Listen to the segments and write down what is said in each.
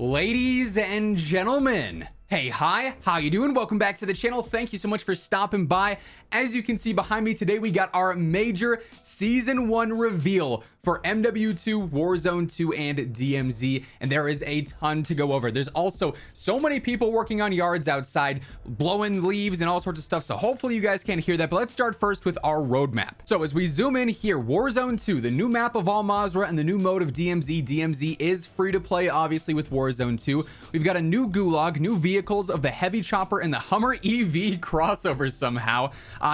Ladies and gentlemen, hey, hi, how you doing? Welcome back to the channel. Thank you so much for stopping by. As you can see behind me today, we got our major season 1 reveal for MW2, Warzone 2, and DMZ, and there is a ton to go over. There's also so many people working on yards outside, blowing leaves and all sorts of stuff, so hopefully you guys can't hear that, but let's start first with our roadmap. So as we zoom in here, Warzone 2, the new map of Al-Mazrah and the new mode of DMZ. DMZ is free to play, obviously, with Warzone 2. We've got a new gulag, new vehicles of the heavy chopper and the Hummer EV crossover somehow.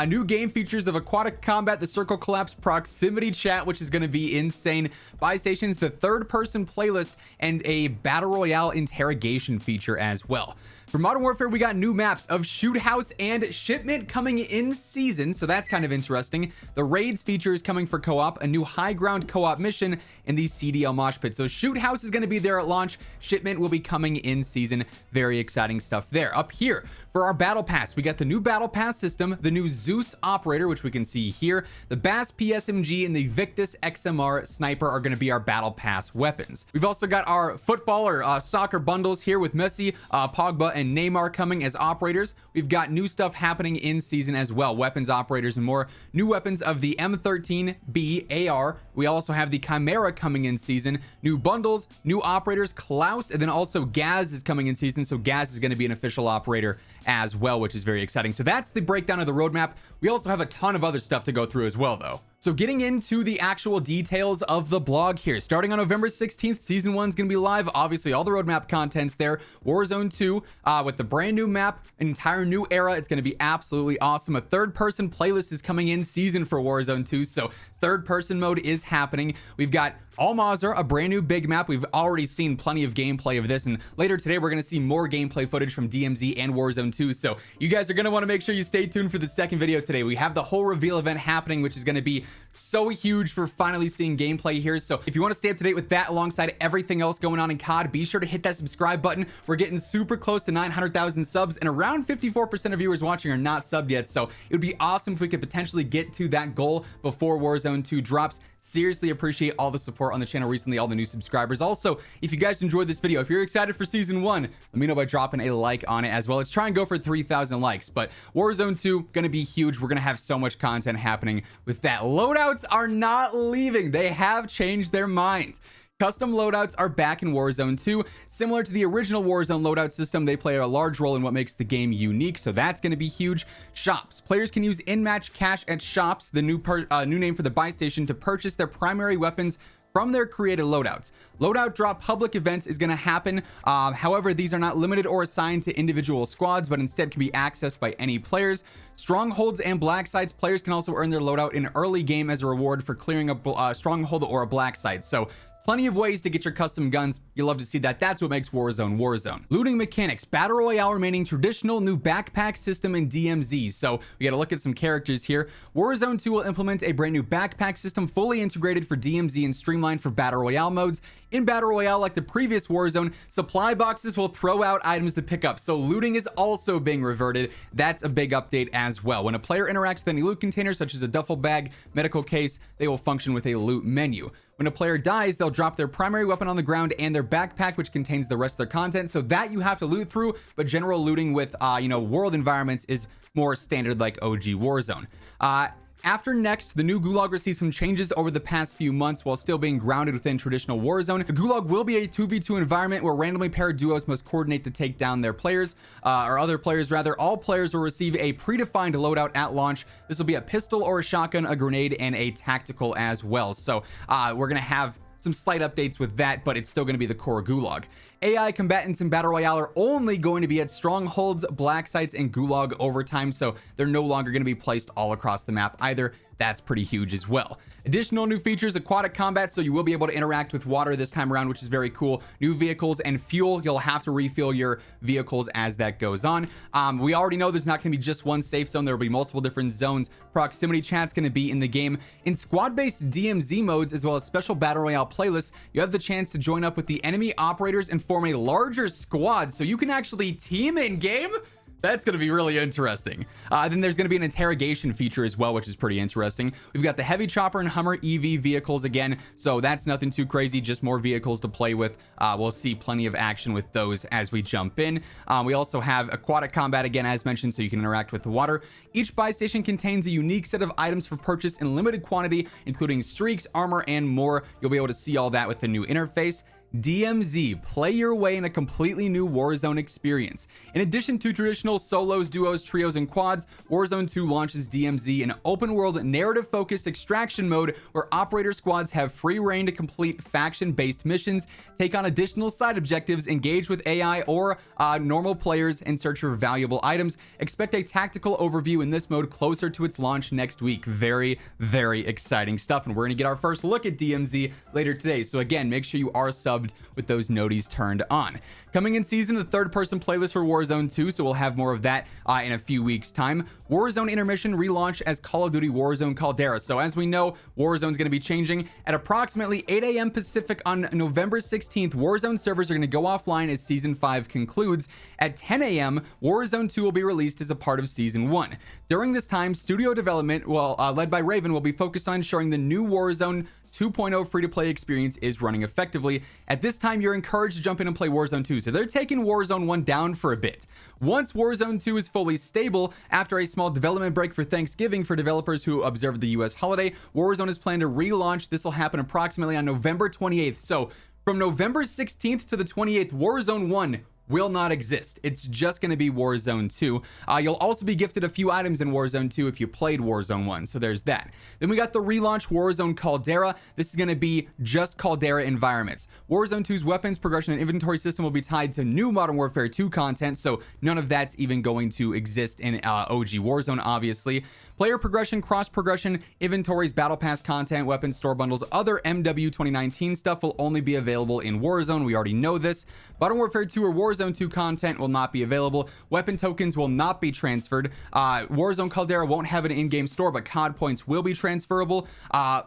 New game features of aquatic combat, the circle collapse, proximity chat, which is going to be insane, buy stations, the third person playlist, and a battle royale interrogation feature as well. For Modern Warfare, we got new maps of Shoot House and Shipment coming in season, so that's kind of interesting. The Raids feature is coming for co-op, a new high ground co-op mission, and the CDL Mosh Pit. So Shoot House is going to be there at launch. Shipment will be coming in season. Very exciting stuff there. Up here, for our Battle Pass, we got the new Battle Pass system, the new Zeus Operator, which we can see here. The Bass PSMG and the Victus XMR Sniper are going to be our Battle Pass weapons. We've also got our football or soccer bundles here with Messi, Pogba, and Neymar coming as operators. We've got new stuff happening in season as well, weapons, operators, and more. New weapons of the M13B AR. We also have the Chimera coming in season. New bundles, new operators, Klaus, and then also Gaz is coming in season. So Gaz is going to be an official operator as well, which is very exciting. So that's the breakdown of the roadmap. We also have a ton of other stuff to go through as well, though. So getting into the actual details of the blog here, starting on November 16th, season 1 is going to be live. Obviously, all the roadmap content's there. Warzone 2 with the brand new map, an entire new era. It's going to be absolutely awesome. A third person playlist is coming in season for Warzone 2. So third person mode is happening. We've got Al-Mazrah, a brand new big map. We've already seen plenty of gameplay of this, and later today we're going to see more gameplay footage from DMZ and Warzone 2. So you guys are going to want to make sure you stay tuned for the second video today. We have the whole reveal event happening, which is going to be so huge for finally seeing gameplay here. So if you want to stay up to date with that alongside everything else going on in COD, be sure to hit that subscribe button. We're getting super close to 900,000 subs, and around 54% of viewers watching are not subbed yet. So it would be awesome if we could potentially get to that goal before Warzone 2 drops. Seriously appreciate all the support on the channel recently, all the new subscribers. Also, if you guys enjoyed this video, if you're excited for season 1, let me know by dropping a like on it as well. Let's try and go for 3,000 likes. But Warzone 2 gonna be huge. We're gonna have so much content happening with that. Loadouts are not leaving. They have changed their minds. Custom loadouts are back in Warzone 2. Similar to the original Warzone loadout system, they play a large role in what makes the game unique, so that's going to be huge. Shops. Players can use in-match cash at shops, the new name for the buy station, to purchase their primary weapons from their created loadouts. Loadout drop public events is going to happen. However, these are not limited or assigned to individual squads, but instead can be accessed by any players. Strongholds and black sites, players can also earn their loadout in early game as a reward for clearing a stronghold or a black site. So plenty of ways to get your custom guns. You'll love to see that. That's what makes Warzone Warzone. Looting mechanics, battle royale remaining traditional, new backpack system in DMZ. So we got to look at some characters here. Warzone 2 will implement a brand new backpack system fully integrated for DMZ and streamlined for battle royale modes. In battle royale, like the previous Warzone, supply boxes will throw out items to pick up. So looting is also being reverted. That's a big update as well. When a player interacts with any loot container, such as a duffel bag, medical case, they will function with a loot menu. When a player dies, they'll drop their primary weapon on the ground and their backpack, which contains the rest of their content. So that you have to loot through, but general looting with, world environments is more standard like OG Warzone. After next, the new Gulag received some changes over the past few months while still being grounded within traditional Warzone. The Gulag will be a 2v2 environment where randomly paired duos must coordinate to take down their players, or other players rather. All players will receive a predefined loadout at launch. This will be a pistol or a shotgun, a grenade, and a tactical as well. So we're going to have some slight updates with that, but it's still going to be the core Gulag. AI combatants in Battle Royale are only going to be at strongholds, black sites, and Gulag overtime, so they're no longer going to be placed all across the map either. That's pretty huge as well. Additional new features, aquatic combat, so you will be able to interact with water this time around, which is very cool. New vehicles and fuel. You'll have to refill your vehicles as that goes on. We already know there's not going to be just one safe zone. There will be multiple different zones. Proximity chat's going to be in the game. In squad-based DMZ modes, as well as special Battle Royale playlists, you have the chance to join up with the enemy operators and form a larger squad, so you can actually team in game. That's going to be really interesting. Then there's going to be an interrogation feature as well, which is pretty interesting. We've got the heavy chopper and Hummer EV vehicles again, so that's nothing too crazy, just more vehicles to play with. We'll see plenty of action with those as we jump in. We also have aquatic combat again, as mentioned, so you can interact with the water. Each buy station contains a unique set of items for purchase in limited quantity, including streaks, armor, and more. You'll be able to see all that with the new interface. DMZ, play your way in a completely new Warzone experience. In addition to traditional solos, duos, trios, and quads, Warzone 2 launches DMZ, an open-world, narrative-focused extraction mode where operator squads have free reign to complete faction-based missions, take on additional side objectives, engage with AI or normal players, and search for valuable items. Expect a tactical overview in this mode closer to its launch next week. Very, very exciting stuff, and we're going to get our first look at DMZ later today. So again, make sure you are subbed with those noties turned on. Coming in season, the third-person playlist for Warzone 2, so we'll have more of that in a few weeks' time. Warzone Intermission relaunch as Call of Duty Warzone Caldera. So as we know, Warzone's going to be changing at approximately 8 a.m. Pacific on November 16th. Warzone servers are going to go offline as Season 5 concludes. At 10 a.m., Warzone 2 will be released as a part of Season 1. During this time, studio development, led by Raven, will be focused on ensuring the new Warzone 2.0 free-to-play experience is running effectively. At this time, you're encouraged to jump in and play Warzone 2, so they're taking Warzone 1 down for a bit. Once Warzone 2 is fully stable, after a small development break for Thanksgiving for developers who observed the US holiday, Warzone is planned to relaunch. This will happen approximately on November 28th. So from November 16th to the 28th, Warzone 1 will not exist. It's just going to be Warzone 2. You'll also be gifted a few items in Warzone 2 if you played Warzone 1, so there's that. Then we got the relaunch Warzone Caldera. This is going to be just Caldera environments. Warzone 2's weapons, progression, and inventory system will be tied to new Modern Warfare 2 content, so none of that's even going to exist in OG Warzone, obviously. Player progression, cross progression, inventories, battle pass content, weapons, store bundles, other MW 2019 stuff will only be available in Warzone. We already know this. Modern Warfare 2 or Warzone 2 content will not be available. Weapon tokens will not be transferred. Warzone Caldera won't have an in-game store, but COD points will be transferable.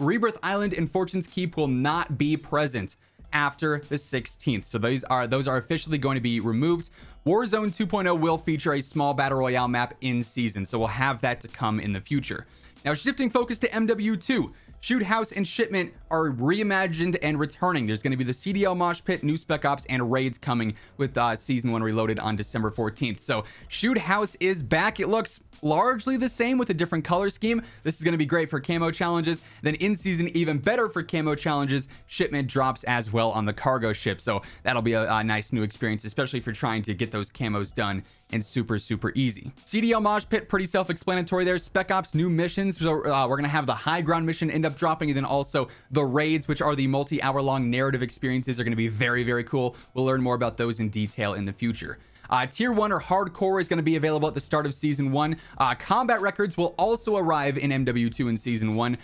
Rebirth Island and Fortune's Keep will not be present after the 16th. So those are officially going to be removed. Warzone 2.0 will feature a small battle royale map in season, so we'll have that to come in the future. Now, shifting focus to MW2, Shoot House and Shipment are reimagined and returning. There's going to be the CDL Mosh Pit, new Spec Ops, and raids coming with Season 1 Reloaded on December 14th. So Shoot House is back. It looks largely the same with a different color scheme. This is going to be great for camo challenges. Then in season, even better for camo challenges, Shipment drops as well on the cargo ship. So that'll be a nice new experience, especially if you're trying to get those camos done and super easy. CDL Mosh Pit, pretty self-explanatory there. Spec Ops, new missions. So we're going to have the high ground mission end up dropping, and then also the raids, which are the multi-hour long narrative experiences, are going to be very cool. We'll learn more about those in detail in the future. Tier 1 or Hardcore is going to be available at the start of Season 1. Combat records will also arrive in MW2 in Season 1,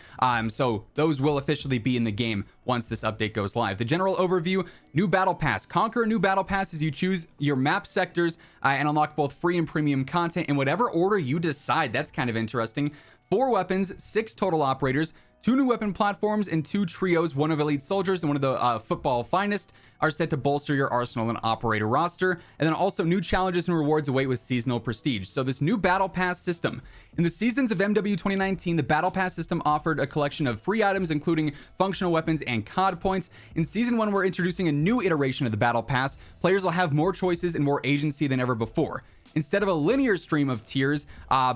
so those will officially be in the game once this update goes live. The general overview, new Battle Pass. Conquer a new Battle Pass as you choose your map sectors and unlock both free and premium content in whatever order you decide. That's kind of interesting. 4 weapons, 6 total operators, 2 new weapon platforms, and 2 trios, one of elite soldiers and one of the football finest, are set to bolster your arsenal and operator roster. And then also new challenges and rewards await with seasonal prestige. So this new battle pass system. In the seasons of MW 2019, the battle pass system offered a collection of free items, including functional weapons and COD points. In season 1, we're introducing a new iteration of the battle pass. Players will have more choices and more agency than ever before. Instead of a linear stream of tiers,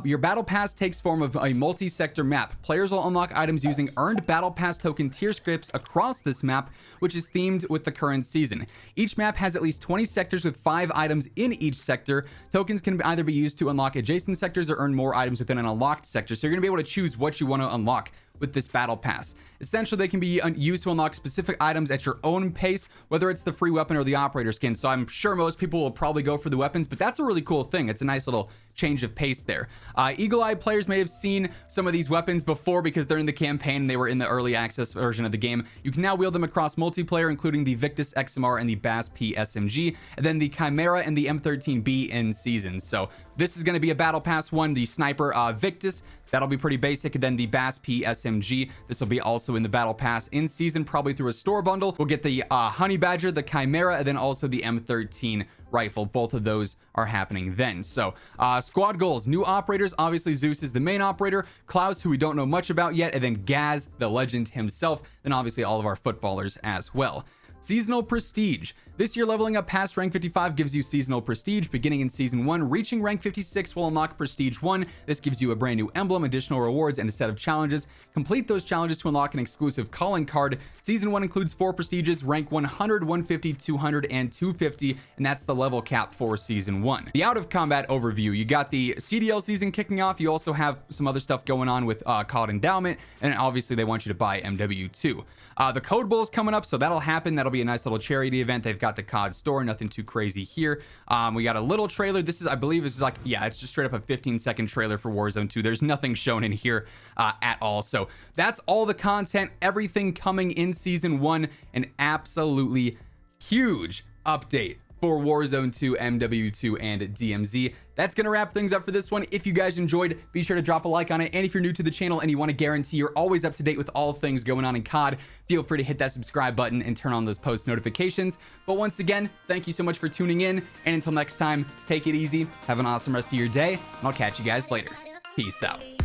your battle pass takes form of a multi-sector map. Players will unlock items using earned battle pass token tier scripts across this map, which is themed with the current season. Each map has at least 20 sectors with 5 items in each sector. Tokens can either be used to unlock adjacent sectors or earn more items within an unlocked sector. So you're going to be able to choose what you want to unlock with this battle pass. Essentially, they can be used to unlock specific items at your own pace, whether it's the free weapon or the operator skin. So I'm sure most people will probably go for the weapons, but that's a really cool thing. It's a nice little change of pace there. Eagle-eyed players may have seen some of these weapons before because they're in the campaign and they were in the early access version of the game. You can now wield them across multiplayer, including the Victus XMR and the Bass P SMG, and then the Chimera and the M13B in season. So this is going to be a battle pass one. The sniper Victus That'll be pretty basic. Then the Bass P SMG. This will be also in the Battle Pass in season, probably through a store bundle. We'll get the Honey Badger, the Chimera, and then also the M13 rifle. Both of those are happening then. So squad goals, new operators. Obviously Zeus is the main operator, Klaus, who we don't know much about yet, and then Gaz, the legend himself, then obviously all of our footballers as well. Seasonal prestige. This year, leveling up past rank 55 gives you seasonal prestige. Beginning in season 1, reaching rank 56 will unlock prestige 1. This gives you a brand new emblem, additional rewards, and a set of challenges. Complete those challenges to unlock an exclusive calling card. Season 1 includes 4 prestiges, rank 100, 150, 200, and 250, and that's the level cap for season 1. The out of combat overview. You got the CDL season kicking off. You also have some other stuff going on with COD Endowment, and obviously they want you to buy MW2. The Code Bowl is coming up, so that'll happen. That'll be a nice little charity event. They've got the COD store, nothing too crazy here. We got a little trailer. This is, I believe, is like, yeah, it's just straight up a 15-second trailer for Warzone 2. There's nothing shown in here at all. So that's all the content, everything coming in season 1, an absolutely huge update for Warzone 2, MW2, and DMZ. That's gonna wrap things up for this one. If you guys enjoyed, be sure to drop a like on it. And if you're new to the channel and you want to guarantee you're always up to date with all things going on in COD, feel free to hit that subscribe button and turn on those post notifications. But once again, thank you so much for tuning in. And until next time, take it easy, have an awesome rest of your day, and I'll catch you guys later. Peace out.